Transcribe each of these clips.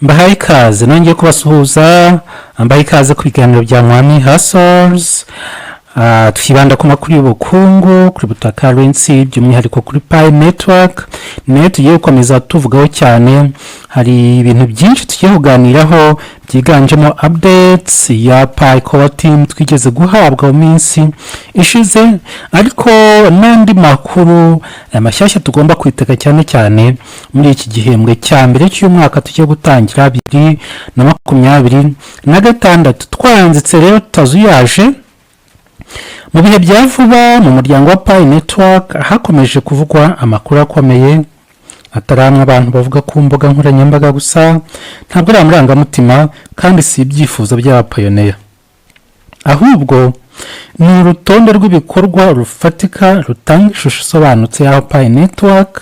Mbahaye ikaze nongeye kubasuhuza mbahaye ikaze ku biganiro bya Mwami Hustles. Twibanda ku makuru y'ubukungu kuri butaka currency by'umwihariko kuri Pi network tugiye gukomeza tuvugaho cyane. Hari ibintu byinshi tugiye kuganiraho byiganjemo updates ya Pi core team twigeze guhabwa mu minsi ishize, ariko n'andi makuru amashyashya tugomba kwitega cyane muri iki gihembwe cya mbere cy'umwaka tugiye gutangira 2026. Twanzitse rero tutazuyaje mu bihe bya vuba mu muryango wa Pi network hakomeje kuvugwa amakuru akomeye ataramwe abantu bavuga ku mbuga nkoranyambaga gusa, ntabwo ari amarangamutima kandi si ibyifuzo by'abapioneers, ahubwo ni urutonde rw'ibikorwa rufatika rutanga ishusho isobanutse y'aho Pi network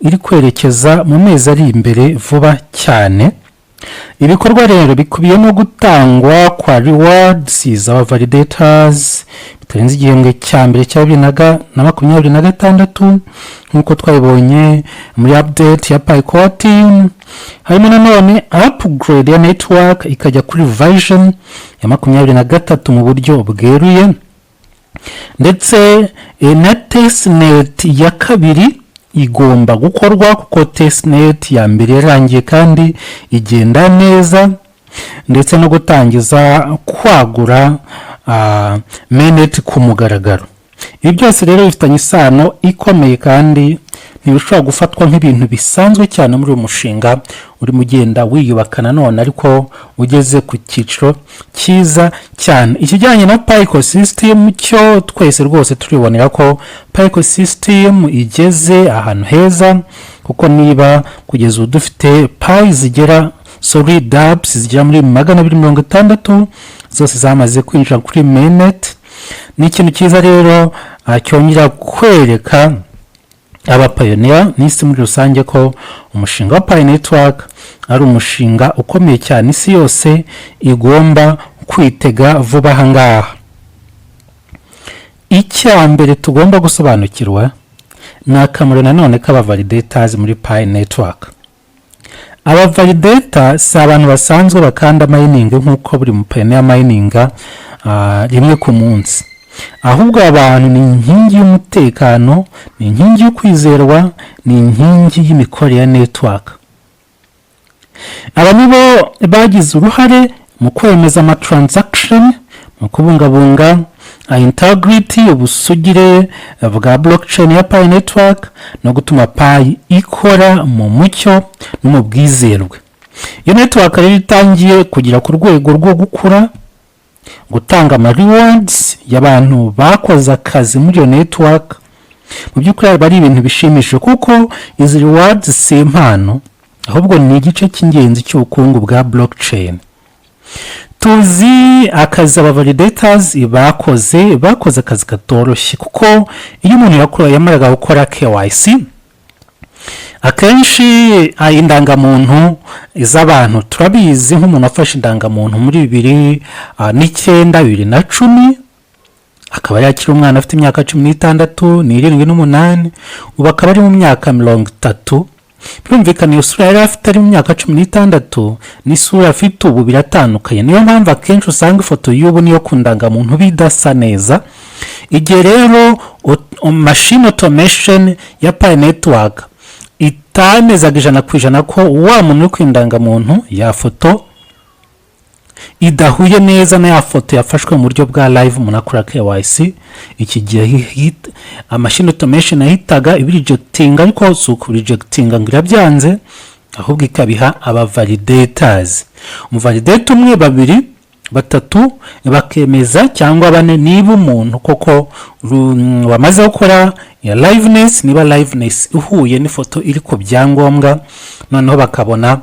iri kwerekeza mu mezi ari imbere vuba cyane. Ibikorwa rero bikubiyemo gutangwa kwa rewards za validators bitarenze igihembwe cya mbere cya 2026 nk'uko twabibonye muri update ya Pi core team. Harimo nanone upgrade ya network ikajya kuri version ya 23 mu buryo bweruye, ndetse na Testnet ya kabiri igomba gukorwa kuko Testnet ya mbere yarangiye kandi igenda neza, ndetse no gutangiza kwagura Mainnet ku mugaragaro. Ibi byose rero bifitanye isano ikomeye kandi ntibishobora gufatwa nk'ibintu bisanzwe cyane muri uyu mushinga uri mugenda wiyubaka nanone ariko ugeze ku cyiciro cyiza cyane. Ikijyanye na Pi ecosystem cyo twese rwose turibonera ko Pi ecosystem igeze ahantu heza, kuko niba kugeza ubu dufite Pi zigera dApps zigera muri 260 zose zamaze kwinjira kuri Mainnet. Ni ikintu cyiza rero cyongera kwereka abapioneers n'isi muri rusange ko umushinga wa Pi network ari umushinga ukomeye cyane isi yose igomba kwitega vuba aha ngaha. Icya mbere tugomba gusobanukirwa ni akamaro nanone k'aba validators muri Pi network. Aba validator si abantu basanzwe bakanda mining nk'uko buri mupioneer mininga rimwe ku munsi, ahubwo abantu ni inkingi y'umutekano, ni inkingi y'ukwizerwa, ni inkingi y'imikorere ya network. Aba nibo bagize uruhare mu kwemeza transaction, mu kubungabunga integrity, ubusugire bwa blockchain ya Pi network, no gutuma Pi ikora mu mucyo no mu bwizerwe. Iyo network rero itangiye kugira ku rwego rwo gukura, gutanga rewards y'abantu bakoze akazi muri iyo network. Mu by'ukuri bari ibintu bishimishije kuko izi rewards si impano, ahubwo ni igice cy'ingenzi cy'ubukungu bwa blockchain. Tuzi akazi aba validators bakoze akazi katoroshye, kuko iyo umuntu yamaraga gukora KYC akenshi indangamuntu iz'abantu turabizi, nk'umuntu afashe indangamuntu muri 2010 akaba yakiri umwana afite imyaka 16 n'78, ubu akaba ari mu myaka 30. Birumvikana iyo sura yari afite ari mu myaka 16 n'isura afite ubu biratandukanye. Niyo mpamvu akenshi usanga ifoto y'ubu niyo ku ndangamuntu bidasa neza. Igihe rero machine automation ya Pi network itanezaga 100% ko wa muntu uri kwindangamuntu ya foto idahuye neza na ya foto yafashwe mu buryo bwa live umuntu akora KYC, iki gihe machine automation ahitaga ibirejectinga, ariko suku rejectinga ngira byanze, ahubwo ikabiha aba validators. Umuvalidator umwe, babiri, batatu bakemeza cyangwa bane niba umuntu koko wamaze gukora ya liveness, niba liveness ihuye n'ifoto iri ku byangombwa, noneho bakabona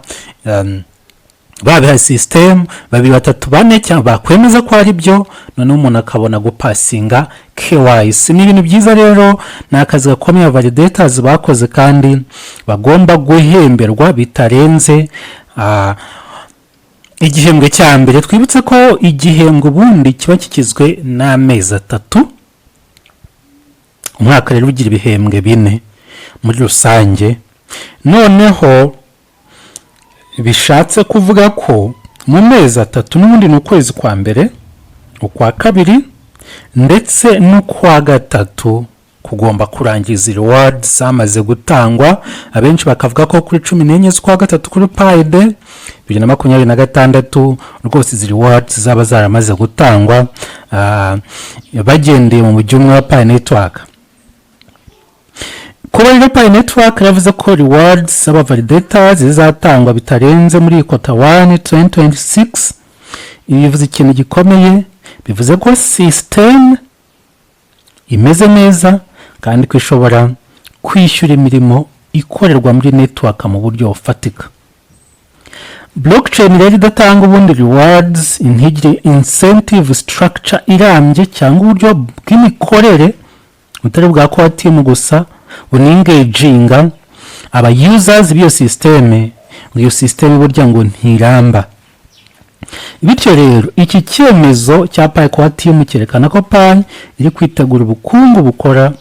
babiha system, babiri, batatu, bane cyangwa bakwemeza ko ari byo, noneho umuntu akabona gupasinga KYC. Ni ibintu byiza rero, ni akazi gakomeye validators bakoze kandi bagomba guhemberwa bitarenze igihembwe cya mbere. Twibutse ko igihembwe ubundi kiba kigizwe n'amezi 3, umwaka rero ugira ibihembwe 4 muri rusange. Noneho bishatse kuvuga ko mu mezi 3 n'ubundi ni ukwezi kwa mbere, ukwa kabiri ndetse n'ukwa gatatu kugomba kurangiza rewards zamaze gutangwa. Abenshi bakavuga ko kuri 14 z'ukwa gatatu kuri Payday 2026 rwose izi rewards zaba zaramaze gutangwa bagendeye mu mujyi umwe wa Pi Network. Kuba rero Pi Network yavuze ko rewards aba validators zizatangwa bitarenze muri quarter 1 2026, bivuze ikintu gikomeye, bivuze ko system imeze neza kandi ko ishobora kwishyura imirimo ikorerwa muri network mu buryo bufatika. Blockchain rero idatanga ubundi rewards, intigire incentive structure irambye cyangwa uburyo bw'imikorere utari bwa core team gusa buningaginga aba users b'iyo system, iyo system burya ngo ntiramba. Bityo rero iki cyemezo cya Pi Core Team cyerekana ko Pi iri kwitegura ubukungu bukora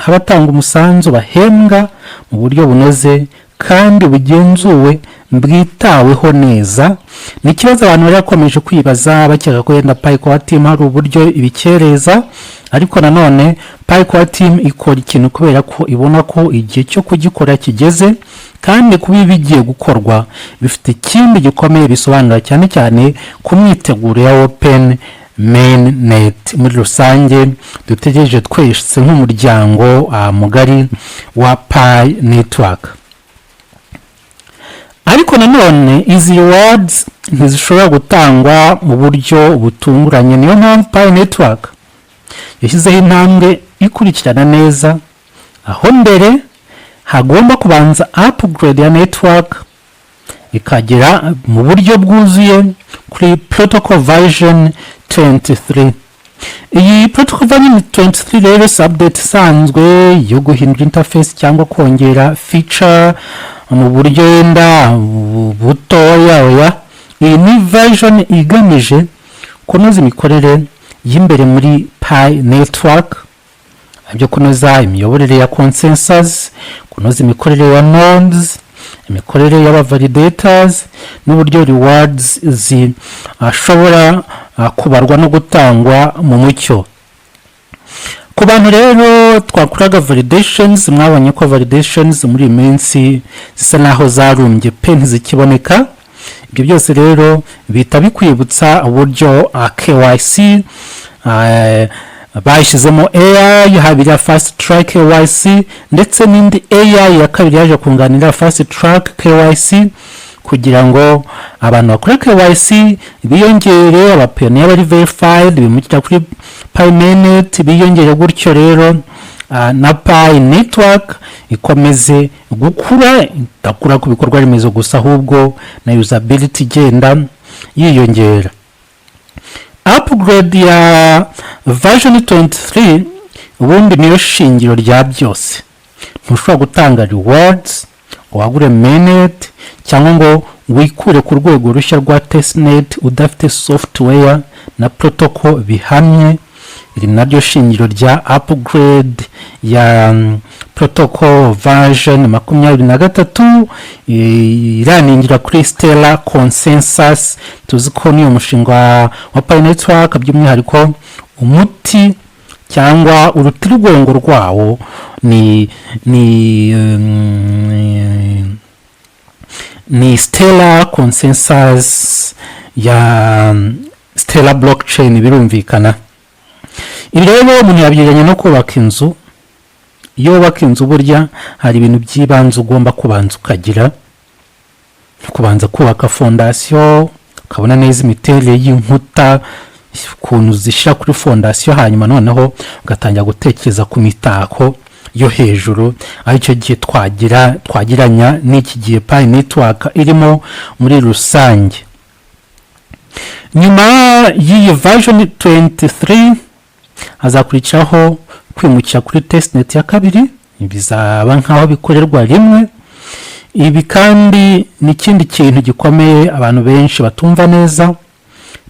abatanga umusanzu bahembwa mu buryo bunoze kandi bugenzuwe bwitaweho neza. Ni ikibazo abantu bari bakomeje kwibaza bakeka ko yenda Pi Core Team hari uburyo ibikereza, ariko nanone Pi Core Team ikora ikintu kubera ko ibona ko igihe cyo kugikora kigeze, kandi kuba bigiye gukorwa bifite ikindi gikomeye bisobanura cyane cyane ku myiteguro ya Open Mainnet muri rusange dutegereje twese nk'umuryango mugari wa Pi Network. Ariko nanone izi rewards ntizishobora gutangwa mu buryo butunguranye. Niyo mpamvu Pi Network yashyizeho intambwe ikurikirana neza, aho mbere hagomba kubanza upgrade ya network ikagera mu buryo bwuzuye kuri protocol version 23. Iyi protocol version 23 rero update isanzwe yo guhindura interface cyangwa kongera feature mu buryo yenda butoya oya. Iyi ni version igamije kunoza imikorere y'imbere muri Pi Network, ibyo kunoza imiyoborere ya consensus, kunoza imikorere ya nodes, imikorere y'aba validators n'uburyo rewards zishobora kubarwa no gutangwa mu mucyo. Ku bantu rero twakuraga validations, mwabonye ko validations muri iminsi zisa naho zarumbye pe ntizikiboneka. Ibyo byose rero bita bikwibutsa uburyo KYC bashyizemo AI habira fast track KYC ndetse n'indi AI ya kabiri yaje kunganira fast track KYC kugira ngo abantu bakora KYC biyongere, abapioneers bari verified bimukira kuri Pi Mainnet biyongere, gutyo rero na Pi Network ikomeze gukura, itakura ku bikorwa remezo gusa ahubwo na usability igenda yiyongera. Upgrade ya version 23 ubundi niyo shingiro rya byose. Ntushobora gutanga rewards wagure Mainnet cyangwa ngo wikure ku rwego rushya rwa Testnet udafite software na protocol bihamye. Iri naryo shingiro rya upgrade ya protocol version 23 iraningira kuri Stellar Consensus. Tuzi ko niyo mushinga wa Pi Network, by'umwihariko umuti cyangwa urutirigongo rwawo ni Stellar Consensus ya Stellar Blockchain birumvikana. Ibi rero umuntu yabyiranye no kubaka inzu. Iyo wubaka inzu burya hari ibintu by'ibanze ugomba kubanza ukagira, kubanza kubaka fondation, ukabona neza imiterere y'inkuta, ukuntu zishyira kuri fondation, hanyuma noneho ugatangira gutekereza ku mitako yo hejuru. Aho icyo gihe twagiranya n'iki gihe Pi Network irimo muri rusange. Nyuma y'iyi version 23 hazakurikiraho kwimukira kuri Testnet ya kabiri, bizaba nkaho bikorerwa rimwe. Ibi kandi ni ikindi kintu gikomeye abantu benshi batumva neza.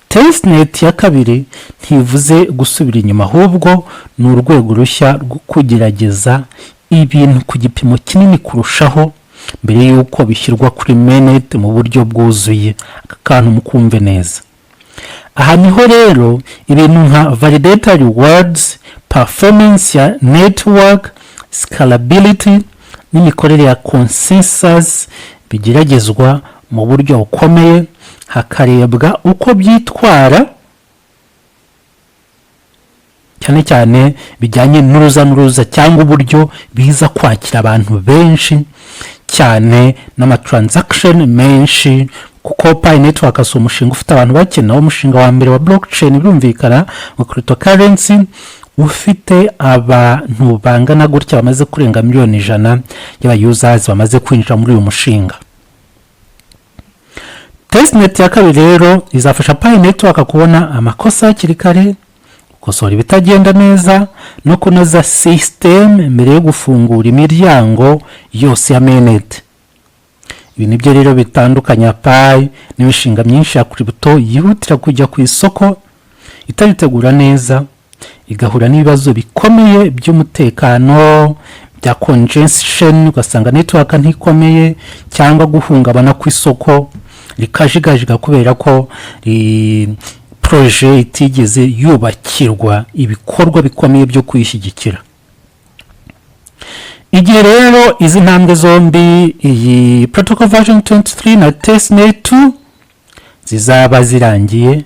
Testnet ya kabiri ntivuze gusubira inyuma, ahubwo ni urwego rushya rwo kugerageza ibintu ku gipimo kinini kurushaho mbere y'uko bishyirwa kuri Mainnet mu buryo bwuzuye. Aka kantu mukumve neza. Aha niho rero ibintu nka Validator rewards, performance ya network, scalability n'imikorere ya consensus bigeragezwa mu buryo bukomeye, hakarebwa uko byitwara cyane cyane bijyanye n'uruza cyangwa uburyo biza kwakira abantu benshi cyane n'amatransaction menshi, kuko Pi network si umushinga ufite abantu bake, nawo umushinga wa mbere wa blockchain birumvikana wa cryptocurrency ufite abantu bangana gutya bamaze kurenga miliyoni 100 y'aba users bamaze kwinjira muri uyu mushinga. Testnet ya kabiri rero izafasha Pi network kubona amakosa hakiri kare, gukosora ibitagenda neza no kunoza system mbere yo gufungura imiryango yose ya Mainnet. Ibi nibyo rero bitandukanya Pi n'imishinga myinshi ya crypto yihutira kujya ku isoko itabitegura neza, igahura n'ibibazo bikomeye by'umutekano, bya congestion, ugasanga network ntikomeye cyangwa guhungabana ku isoko rikajigajiga kubera ko projet itigeze yubakirwa ibikorwa bikomeye byo kwishyigikira. Igihe rero izi ntambwe zombi, iyi protocol version 23 na Testnet 2 zizaba zirangiye,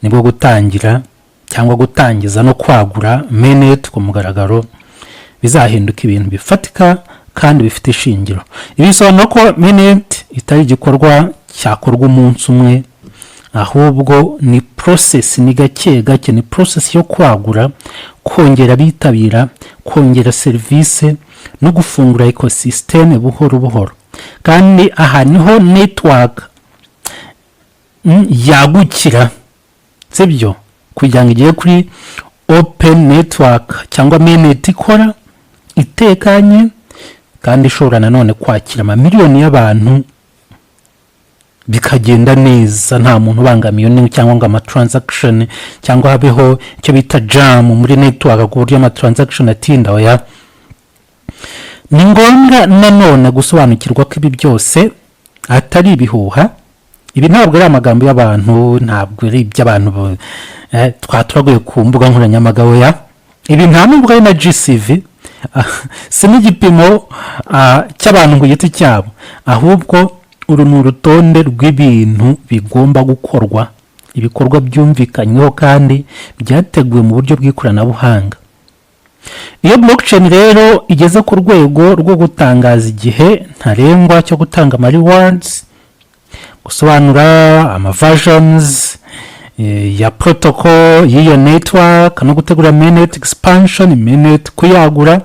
nibwo gutangira cyangwa gutangiza no kwagura Mainnet ku mugaragaro bizahinduka ibintu bifatika kandi bifite ishingiro. Ibi bisobanura ko Mainnet itari igikorwa cyakorwa umunsi umwe, ahubwo ni process, ni gake ni process yo kwagura, kongera bitabira, kongera service no gufungura ecosystem buhoro buhoro. Kandi aha niho network yagukira, sibyo, kugira ngo igiye kuri open network cyangwa Mainnet ikora itekanye kandi ishobora nanone kwakira amamiliyoni y'abantu bikagenda neza, nta muntu ubangamiye n'imwe cyangwa ngo amatransaction cyangwa habeho icyo bita jam muri network ku buryo amatransaction atinda. Oya, ni ngombwa nanone gusobanukirwa ko ibi byose atari ibihuha. Ibi ntabwo ari amagambo y'abantu, ntabwo ari iby'abantu twaturaguye ku mbuga nkoranyambaga. Oya, ibi nta nubwo ari na GCV, si n'igipimo cy'abantu ku giti cyabo, ahubwo uru ni urutonde rw'ibintu bigomba gukorwa, ibikorwa byumvikanyweho kandi byateguwe mu buryo bw'ikoranabuhanga. Iyo blockchain rero igeze ku rwego rwo gutangaza igihe ntarengwa cyo gutanga ama rewards, gusobanura ama versions ya protocol y'iyo network no gutegura Mainnet expansion, Mainnet kuyagura,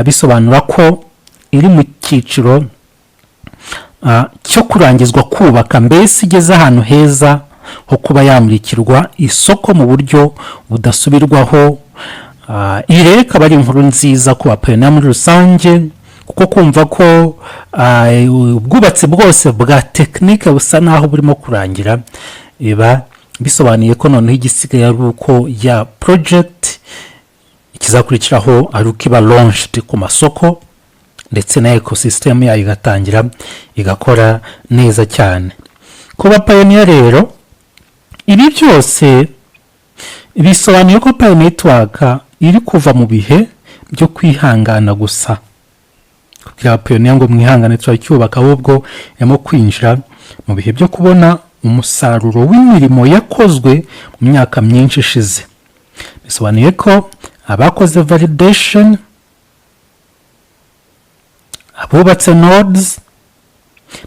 bisobanura ko iri mu cyiciro cyo kurangizwa kubaka, mbese igeze ahantu heza ho kuba yamurikirwa isoko mu buryo budasubirwaho. Iyi rero ikaba ari inkuru nziza ku bapioneers muri rusange, kuko kumva ko ubwubatsi bwose bwa tekinike busa naho burimo kurangira, biba bisobanuye ko noneho igisigaye ari uko ya project ikizakurikiraho ari uko iba launched ku masoko ndetse na ecosystem yayo igatangira igakora neza cyane. Ku bapioneers rero ibi byose bisobanuye ko Pi network iri kuva mu bihe byo kwihangana gusa, kugira bapioneers ngo mwihangane turacyubaka, ahubwo irimo kwinjira mu bihe byo kubona umusaruro w'imirimo yakozwe mu myaka myinshi ishize. Bisobanuye ko abakoze validation, abubatse nodes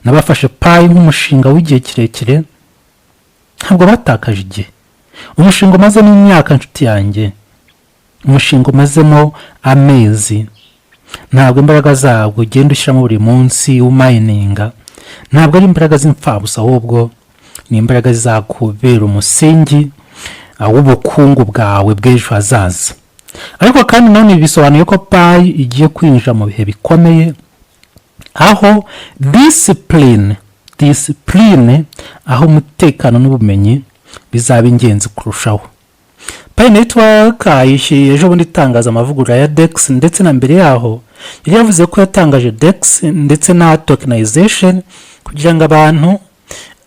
n'abafashe Pi nk'umushinga w'igihe kirekire ntabwo batakaje igihe. Umushinga umaze n'imyaka, nshuti yanjye, umushinga umazemo amezi, ntabwo imbaraga zawo ugenda ushyiramo buri munsi umayininga, ntabwo ari imbaraga z'imfabusa, ahubwo ni imbaraga zizakubera umusingi w'ubukungu bwawe bw'ejo hazaza. Ariko kandi none bisobanuye ko Pi igiye kwinjira mu bihe bikomeye, aho discipline, aho umutekano n'ubumenyi bizaba ingenzi kurushaho. Pi network yishyuye ejo bundi itangaza amavugurura ya DEX, ndetse na mbere yaho yari yavuze ko yatangaje DEX ndetse na tokenization kugira ngo abantu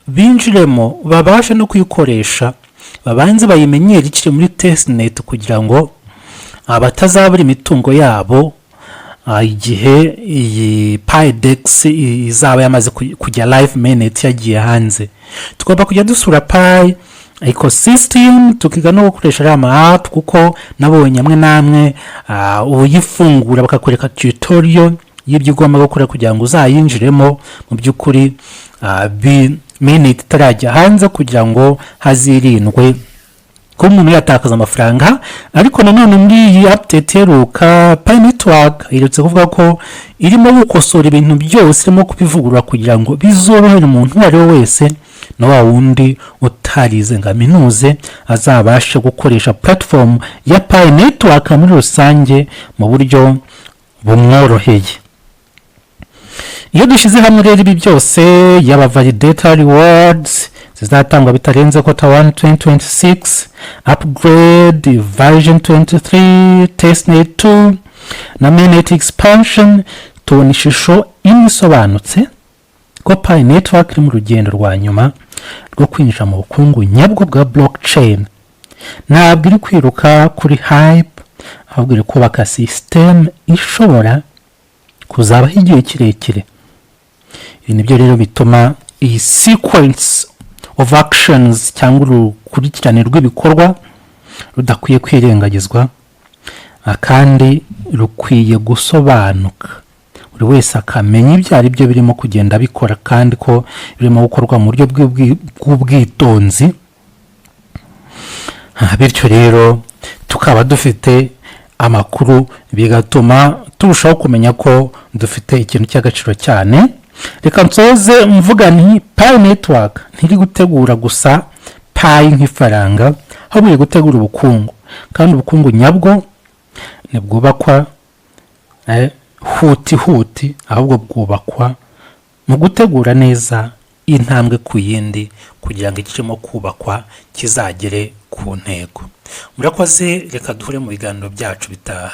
binjiremo babashe no kuyikoresha, babanze bayimenyere ikiri muri Testnet kugira ngo batazabura imitungo yabo igihe iyi PyDex izaba yamaze kujya live Mainnet yagiye hanze. Tugomba kujya dusura Pi ecosystem tukiga no gukoresha rama app, kuko nabonye amwe namwe uyifungura bakakwereka tutorial y'ibyo ugomba gukora kugira ngo uzayinjiremo mu by'ukuri Mainnet itarajya hanze, kugira ngo hazirindwe ko umuntu yatakaza amafaranga. Ariko nanone muri iyi update heruka Pi Network iretse kuvuga ko irimo gukosora ibintu byose, irimo kubivugurura kugira ngo bizorohere umuntu uwo ari we wese na wa wundi utarize ngo aminuze azabashe gukoresha platform ya Pi Network muri rusange mu buryo bumworoheye. Iyo dushize hamwe rero ibi byose, yaba Validator rewards zizatangwa bitarenze Quarter 1 2026, upgrade version 23, Testnet 2 na Mainnet expansion, tubona ishusho isobanutse ko Pi Network iri mu rugendo rwa nyuma rwo kwinjira mu bukungu nyabwo bwa blockchain. Ntabwo iri kwiruka kuri hype, ahubwo iri kubaka system ishobora kuzabaho igihe kirekire. Ibi nibyo rero bituma iyi sequence of actions cyangwa urukurikirane rw'ibikorwa rudakwiye kwirengagizwa, kandi rukwiye gusobanuka, buri wese akamenya ibyo ari byo birimo kugenda bikora, kandi ko birimo gukorwa mu buryo bw'ubwitonzi. Bityo rero tukaba dufite amakuru, bigatuma turushaho kumenya ko dufite ikintu cy'agaciro cyane. Reka nsoze mvuga nti Pi Network ntiri gutegura gusa Pi nk'ifaranga, ahubwo iri gutegura ubukungu, kandi ubukungu nyabwo ntibwubakwa huti, ahubwo bwubakwa mu gutegura neza intambwe ku yindi kugira ngo ikirimo kubakwa kizagere ku ntego. Murakoze, reka duhure mu biganiro byacu bitaha.